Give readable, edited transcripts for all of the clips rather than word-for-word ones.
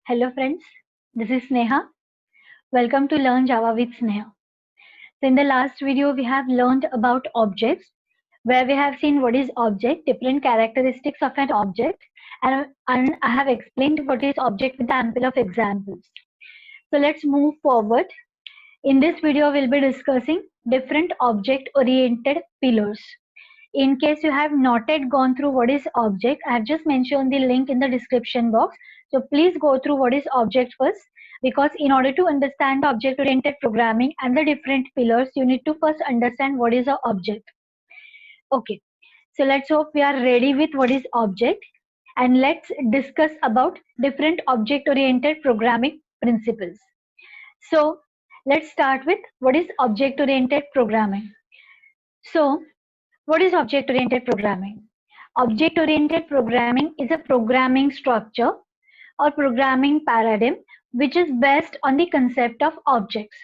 Hello friends, this is Sneha. Welcome to Learn Java with Sneha. So in the last video we have learned about objects where we have seen what is object, different characteristics of an object and I have explained what is object with ample of examples. So let's move forward. In this video we'll be discussing different object oriented pillars. In case you have not yet gone through what is object, I have just mentioned the link in the description box. So please go through what is object first, because in order to understand object-oriented programming and the different pillars, you need to first understand what is an object. Okay, so let's hope we are ready with what is object, and let's discuss about different object-oriented programming principles. So let's start with what is object-oriented programming. So what is object-oriented programming? Object-oriented programming is a programming structure or programming paradigm which is based on the concept of objects.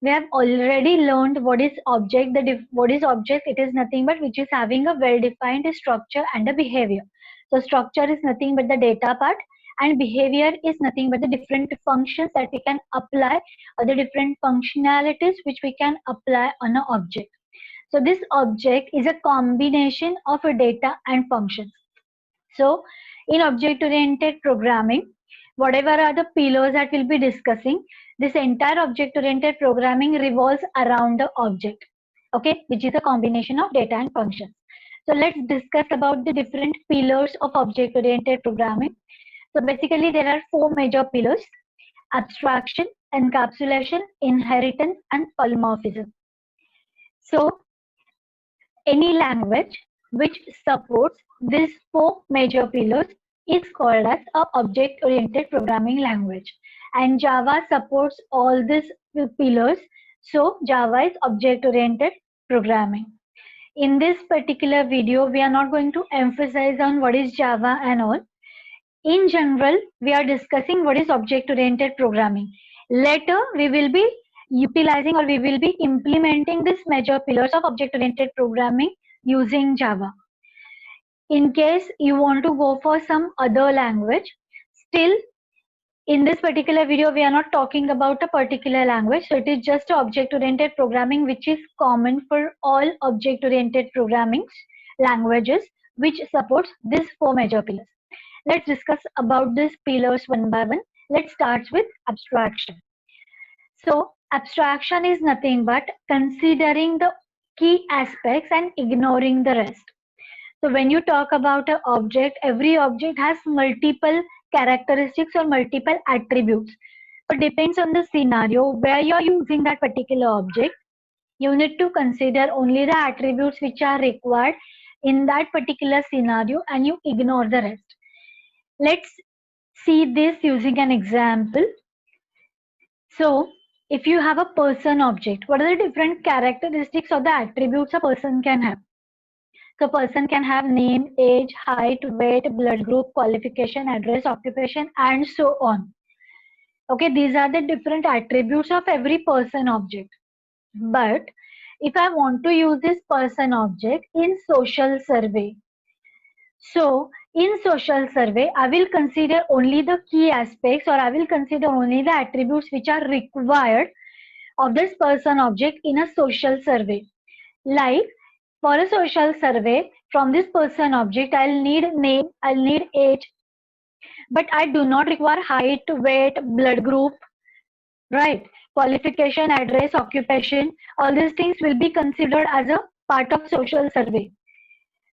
We have already learned what is object. What is object? It is nothing but which is having a well-defined structure and a behavior. So structure is nothing but the data part, and behavior is nothing but the different functions that we can apply, or the different functionalities which we can apply on an object. So this object is a combination of a data and functions. So in object-oriented programming, whatever are the pillars that we'll be discussing, this entire object-oriented programming revolves around the object, okay, which is a combination of data and functions. So let's discuss about the different pillars of object-oriented programming. So basically there are four major pillars: abstraction, encapsulation, inheritance, and polymorphism. So any language which supports these four major pillars is called as a object-oriented programming language. And Java supports all these pillars. So Java is object-oriented programming. In this particular video, we are not going to emphasize on what is Java and all. In general, we are discussing what is object-oriented programming. Later, we will be utilizing, or we will be implementing these major pillars of object-oriented programming using Java. In case you want to go for some other language, still in this particular video, we are not talking about a particular language. So it is just object-oriented programming, which is common for all object-oriented programming languages, which supports these four major pillars. Let's discuss about these pillars one by one. Let's start with abstraction. So abstraction is nothing but considering the key aspects and ignoring the rest. So when you talk about an object, every object has multiple characteristics or multiple attributes. So it depends on the scenario where you're using that particular object. You need to consider only the attributes which are required in that particular scenario, and you ignore the rest. Let's see this using an example. So if you have a person object, what are the different characteristics or the attributes a person can have? So person can have name, age, height, weight, blood group, qualification, address, occupation, and so on. Okay, these are the different attributes of every person object. But if I want to use this person object in social survey, so in social survey, I will consider only the key aspects, or I will consider only the attributes which are required of this person object in a social survey. Like for a social survey, from this person object, I'll need name, I'll need age, but I do not require height, weight, blood group, right? Qualification, address, occupation, all these things will be considered as a part of social survey.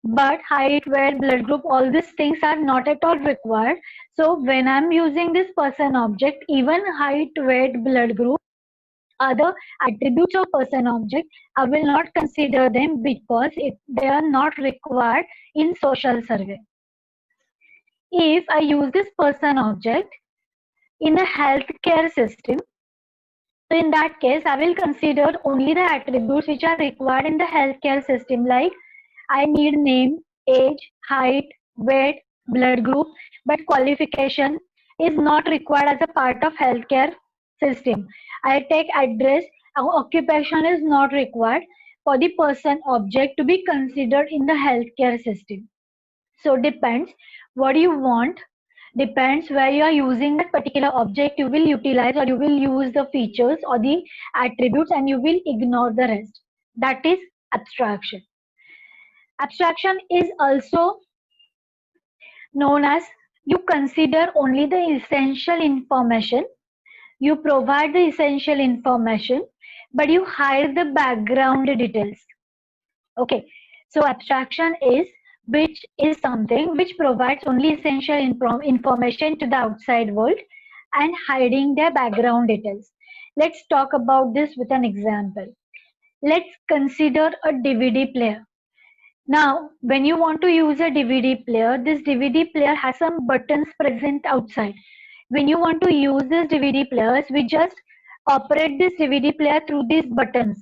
But height, weight, blood group, all these things are not at all required. So when I'm using this person object, even height, weight, blood group, other attributes of person object, I will not consider them because they are not required in social survey. If I use this person object in a healthcare system, so in that case, I will consider only the attributes which are required in the healthcare system, like I need name, age, height, weight, blood group, but qualification is not required as a part of healthcare system. I take address, occupation is not required for the person object to be considered in the healthcare system. So depends what you want. Depends where you are using that particular object, you will utilize or you will use the features or the attributes and you will ignore the rest. That is abstraction. Abstraction is also known as you consider only the essential information, you provide the essential information, but you hide the background details. Okay, so abstraction is which is something which provides only essential information to the outside world and hiding their background details. Let's talk about this with an example. Let's consider a DVD player. Now, when you want to use a DVD player, this DVD player has some buttons present outside. When you want to use this DVD players, we just operate this DVD player through these buttons.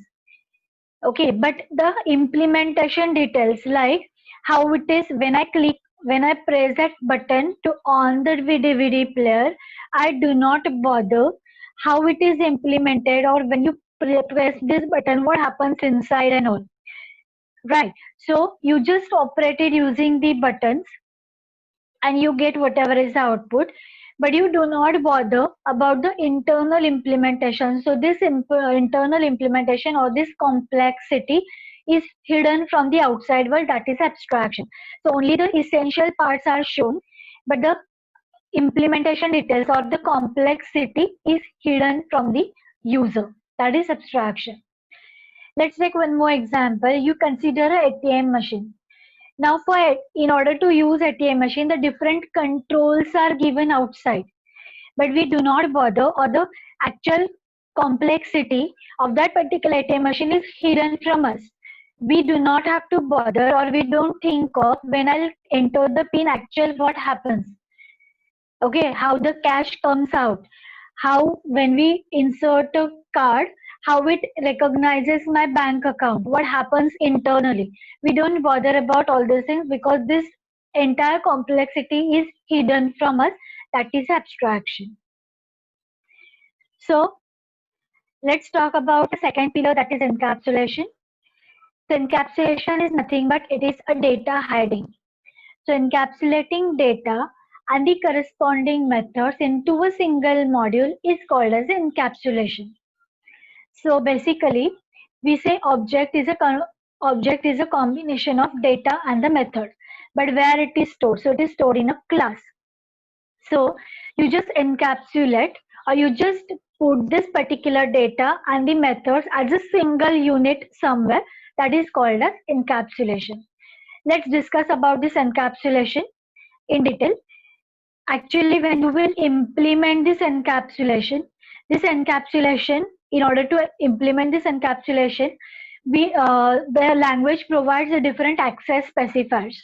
Okay, but the implementation details like how it is when I press that button to on the DVD player, I do not bother how it is implemented or when you press this button, what happens inside and all. Right. So you just operated using the buttons and you get whatever is the output, but you do not bother about the internal implementation. So this internal implementation or this complexity is hidden from the outside world, that is abstraction. So only the essential parts are shown, but the implementation details or the complexity is hidden from the user. That is abstraction. Let's take one more example. You consider a ATM machine. Now for it, in order to use ATM machine, the different controls are given outside, but we do not bother or the actual complexity of that particular ATM machine is hidden from us. We do not have to bother or we don't think of when I'll enter the pin actual what happens. Okay, how the cash comes out, how when we insert a card, how it recognizes my bank account, what happens internally. We don't bother about all these things because this entire complexity is hidden from us. That is abstraction. So let's talk about the second pillar, that is encapsulation. So encapsulation is nothing but it is a data hiding. So encapsulating data and the corresponding methods into a single module is called as encapsulation. So basically, we say object is a combination of data and the method, but where it is stored? So it is stored in a class. So you just encapsulate or you just put this particular data and the methods as a single unit somewhere, that is called as encapsulation. Let's discuss about this encapsulation in detail. Actually, when you will implement this encapsulation, in order to implement this encapsulation, the language provides a different access specifiers.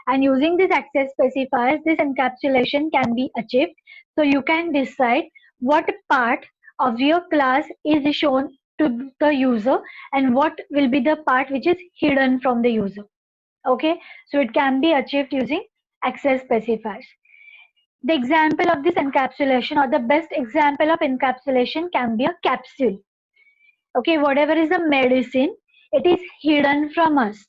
And using these access specifiers, this encapsulation can be achieved. So you can decide what part of your class is shown to the user and what will be the part which is hidden from the user. Okay, so it can be achieved using access specifiers. The example of this encapsulation or the best example of encapsulation can be a capsule. Okay, whatever is a medicine, it is hidden from us.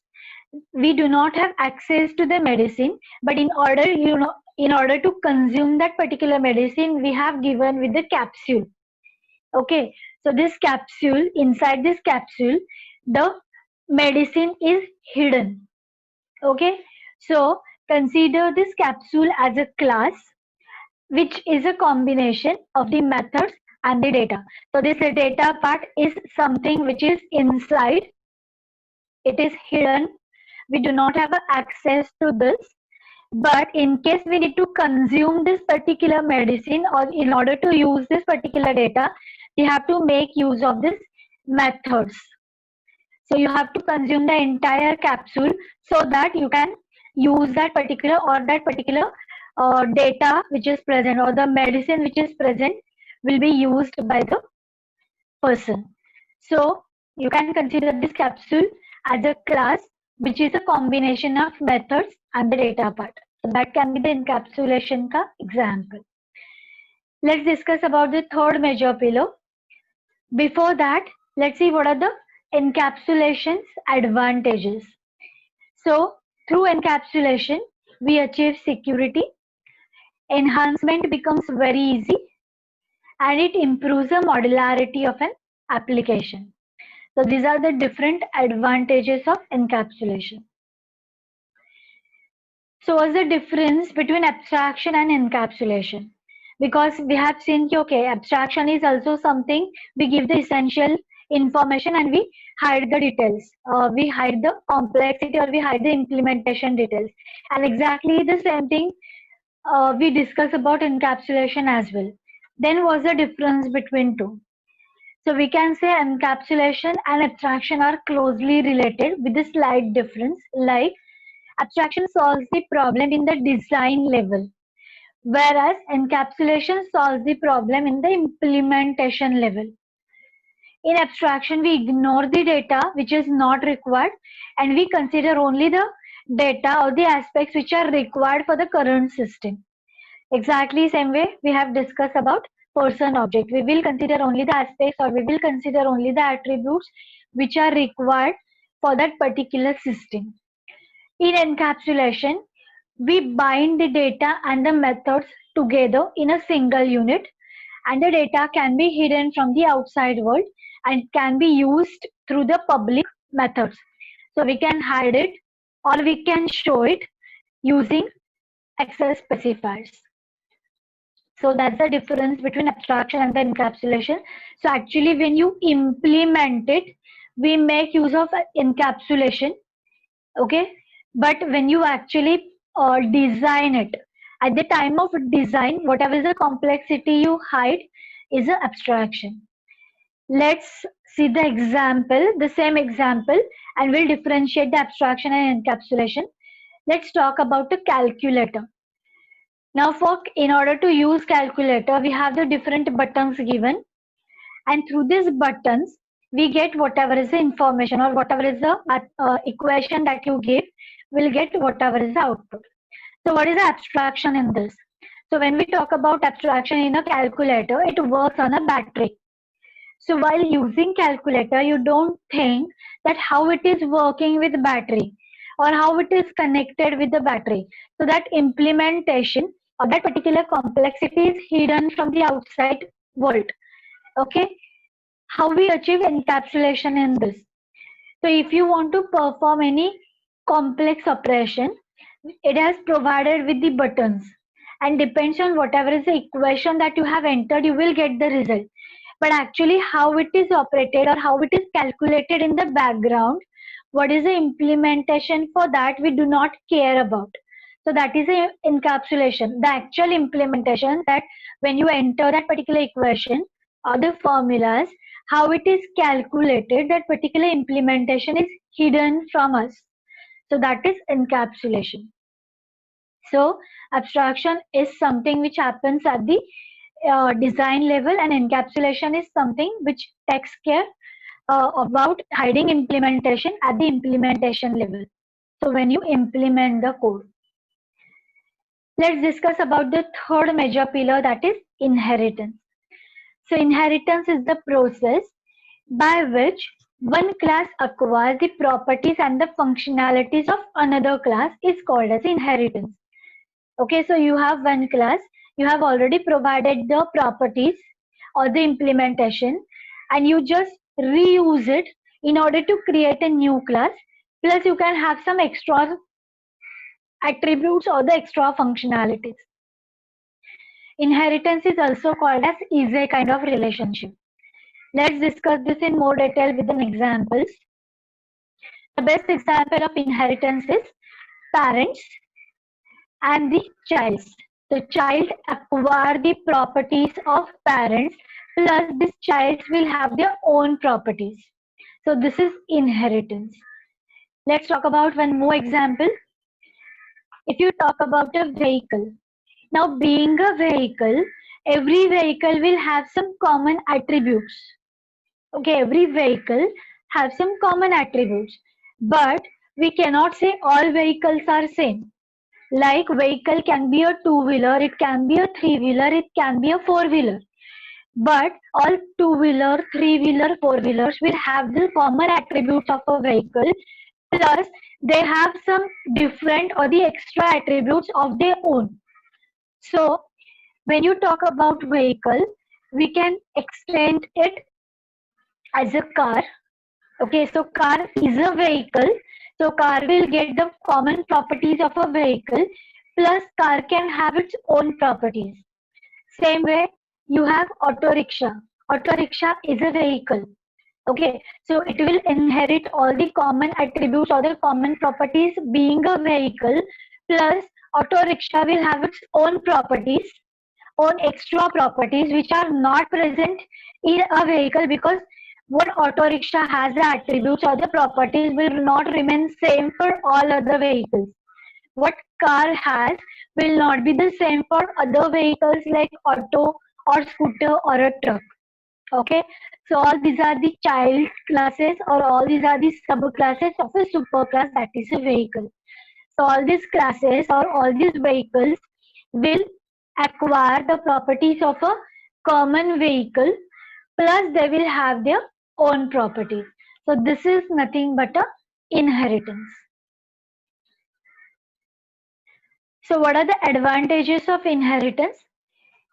We do not have access to the medicine, but in order to consume that particular medicine, we have given with the capsule. Okay, so this capsule, inside this capsule, the medicine is hidden. Okay, so consider this capsule as a class which is a combination of the methods and the data. So this data part is something which is inside, it is hidden, we do not have access to this, but in case we need to consume this particular medicine or in order to use this particular data, we have to make use of this methods. So you have to consume the entire capsule so that you can use that particular data which is present or the medicine which is present will be used by the person. So you can consider this capsule as a class which is a combination of methods and the data part. So that can be the encapsulation ka example. Let's discuss about the third major pillar. Before that, let's see what are the encapsulation's advantages. So through encapsulation, we achieve security. enhancement becomes very easy, and it improves the modularity of an application. So these are the different advantages of encapsulation. So what's the difference between abstraction and encapsulation? Because we have seen, okay, abstraction is also something we give the essential information and we hide the details. We hide the complexity or we hide the implementation details. And exactly the same thing we discuss about encapsulation as well. Then what's the difference between two? So we can say encapsulation and abstraction are closely related with a slight difference. Like abstraction solves the problem in the design level, whereas encapsulation solves the problem in the implementation level. In abstraction, we ignore the data which is not required and we consider only the data or the aspects which are required for the current system. Exactly same way we have discussed about person object. We will consider only the aspects or we will consider only the attributes which are required for that particular system. In encapsulation, we bind the data and the methods together in a single unit, and the data can be hidden from the outside world and can be used through the public methods. So we can hide it or we can show it using access specifiers. So that's the difference between abstraction and the encapsulation. So actually when you implement it, we make use of encapsulation, okay? But when you actually design it, at the time of design, whatever is the complexity you hide is an abstraction. Let's see the example, the same example, and we'll differentiate the abstraction and encapsulation. Let's talk about the calculator. Now in order to use calculator, we have the different buttons given, and through these buttons, we get whatever is the information or whatever is the equation that you give, we'll get whatever is the output. So what is the abstraction in this? So when we talk about abstraction in a calculator, it works on a battery. So while using calculator, you don't think that how it is working with battery or how it is connected with the battery. So that implementation or that particular complexity is hidden from the outside world. Okay, how we achieve encapsulation in this? So if you want to perform any complex operation, it has provided with the buttons, and depends on whatever is the equation that you have entered, you will get the result. But actually how it is operated or how it is calculated in the background, what is the implementation for that, we do not care about. So that is a encapsulation, the actual implementation, that when you enter that particular equation or the formulas, how it is calculated, that particular implementation is hidden from us. So that is encapsulation. So abstraction is something which happens at the design level, and encapsulation is something which takes care about hiding implementation at the implementation level. So when you implement the code. Let's discuss about the third major pillar, that is inheritance. So inheritance is the process by which one class acquires the properties and the functionalities of another class is called as inheritance. Okay, so you have one class, you have already provided the properties or the implementation, and you just reuse it in order to create a new class, plus you can have some extra attributes or the extra functionalities. Inheritance is also called as is a kind of relationship. Let's discuss this in more detail with an examples. The best example of inheritance is parents and the child. The child acquire the properties of parents, plus this child will have their own properties. So this is inheritance. Let's talk about one more example. If you talk about a vehicle, now being a vehicle, every vehicle will have some common attributes. Okay, every vehicle have some common attributes, but we cannot say all vehicles are same. Like vehicle can be a two-wheeler, it can be a three-wheeler, it can be a four-wheeler. But all two-wheeler, three-wheeler, four-wheelers will have the common attributes of a vehicle, plus they have some different or the extra attributes of their own. So when you talk about vehicle, we can extend it as a car. Okay, so car is a vehicle. So car will get the common properties of a vehicle, plus car can have its own properties. Same way, you have auto rickshaw. Auto rickshaw is a vehicle. Okay, so it will inherit all the common attributes or the common properties being a vehicle, plus auto rickshaw will have its own properties, own extra properties which are not present in a vehicle, because what auto rickshaw has the attributes or the properties will not remain same for all other vehicles. What car has will not be the same for other vehicles like auto or scooter or a truck. Okay, so all these are the child classes, or all these are the subclasses of a superclass, that is a vehicle. So all these classes or all these vehicles will acquire the properties of a common vehicle, plus they will have their own properties. So this is nothing but a inheritance. So what are the advantages of inheritance?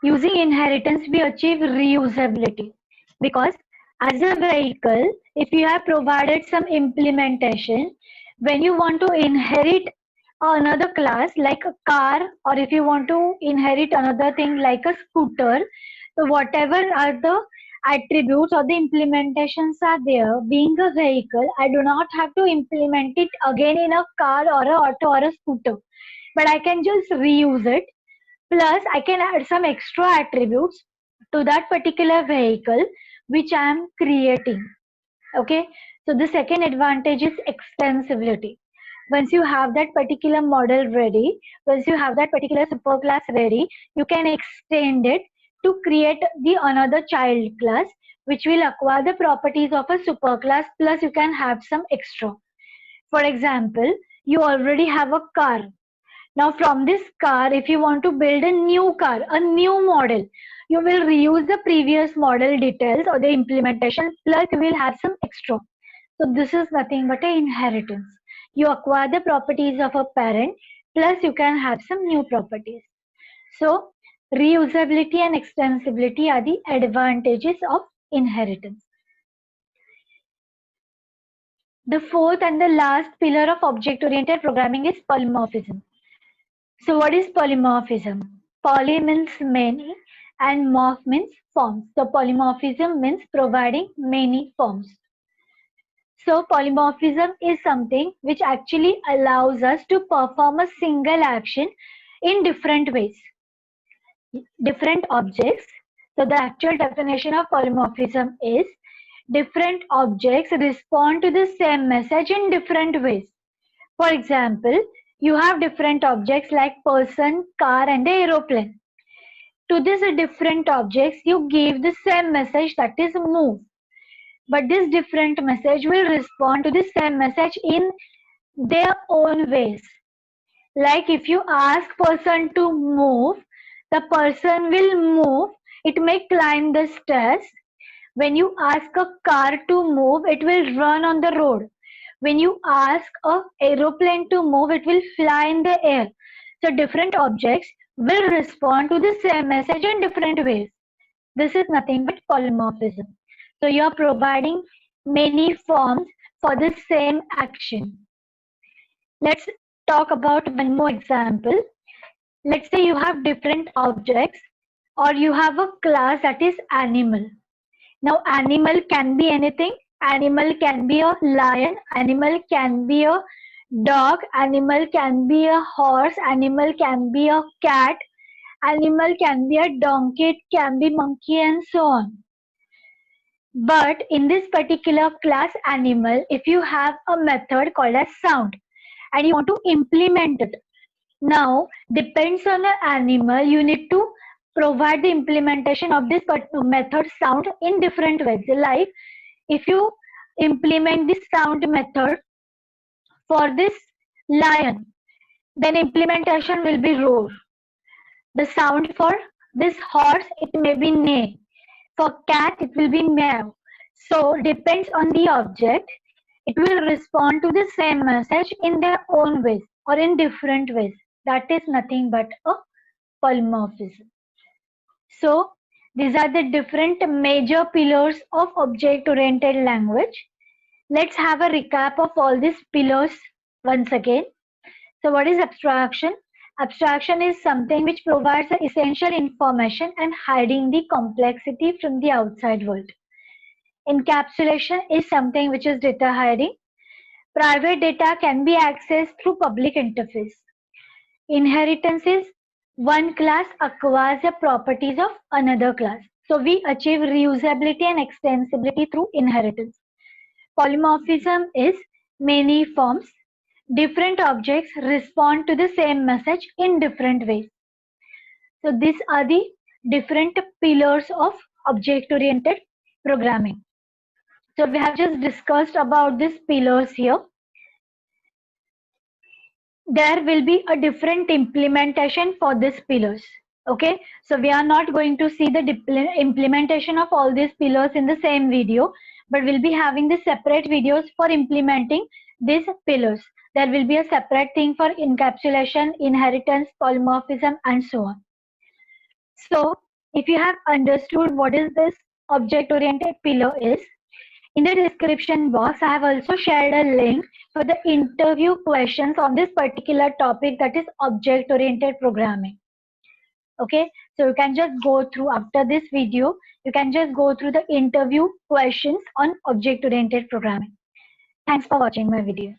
Using inheritance, we achieve reusability, because as a vehicle, if you have provided some implementation, when you want to inherit another class like a car, or if you want to inherit another thing like a scooter, so whatever are the attributes or the implementations are there, being a vehicle, I do not have to implement it again in a car or a auto or a scooter, but I can just reuse it. Plus, I can add some extra attributes to that particular vehicle which I am creating. Okay, so the second advantage is extensibility. Once you have that particular model ready, once you have that particular superclass ready, you can extend it to create the another child class which will acquire the properties of a superclass, plus you can have some extra. For example, you already have a car. Now from this car, if you want to build a new car, a new model, you will reuse the previous model details or the implementation, plus you will have some extra. So this is nothing but an inheritance. You acquire the properties of a parent, plus you can have some new properties. So reusability and extensibility are the advantages of inheritance. The fourth and the last pillar of object-oriented programming is polymorphism. So what is polymorphism? Poly means many and morph means forms. So polymorphism means providing many forms. So polymorphism is something which actually allows us to perform a single action in different ways, different objects. So the actual definition of polymorphism is different objects respond to the same message in different ways. For example, you have different objects like person, car and aeroplane. To these different objects, you give the same message, that is move. But this different message will respond to the same message in their own ways. Like if you ask person to move, the person will move. It may climb the stairs. When you ask a car to move, it will run on the road. When you ask a aeroplane to move, it will fly in the air. So different objects will respond to the same message in different ways. This is nothing but polymorphism. So you are providing many forms for the same action. Let's talk about one more example. Let's say you have different objects, or you have a class that is animal. Now animal can be anything. Animal can be a lion, animal can be a dog, animal can be a horse, animal can be a cat, animal can be a donkey, it can be monkey and so on. But in this particular class animal, if you have a method called as sound and you want to implement it, now depends on the animal, you need to provide the implementation of this method sound in different ways. Like if you implement this sound method for this lion, then implementation will be roar. The sound for this horse, it may be neigh. For cat, it will be meow. So depends on the object. It will respond to the same message in their own ways or in different ways. That is nothing but a polymorphism. So these are the different major pillars of object-oriented language. Let's have a recap of all these pillars once again. So what is abstraction? Abstraction is something which provides the essential information and hiding the complexity from the outside world. Encapsulation is something which is data hiding. Private data can be accessed through public interface. Inheritance is one class acquires the properties of another class. So we achieve reusability and extensibility through inheritance. Polymorphism is many forms. Different objects respond to the same message in different ways. So these are the different pillars of object-oriented programming. So we have just discussed about these pillars here. There will be a different implementation for these pillars. Okay, so we are not going to see the implementation of all these pillars in the same video, but we'll be having the separate videos for implementing these pillars. There will be a separate thing for encapsulation, inheritance, polymorphism, and so on. So if you have understood what is this object-oriented pillar is, in the description box, I have also shared a link for the interview questions on this particular topic, that is object-oriented programming. Okay, so you can just go through after this video, you can just go through the interview questions on object-oriented programming. Thanks for watching my video.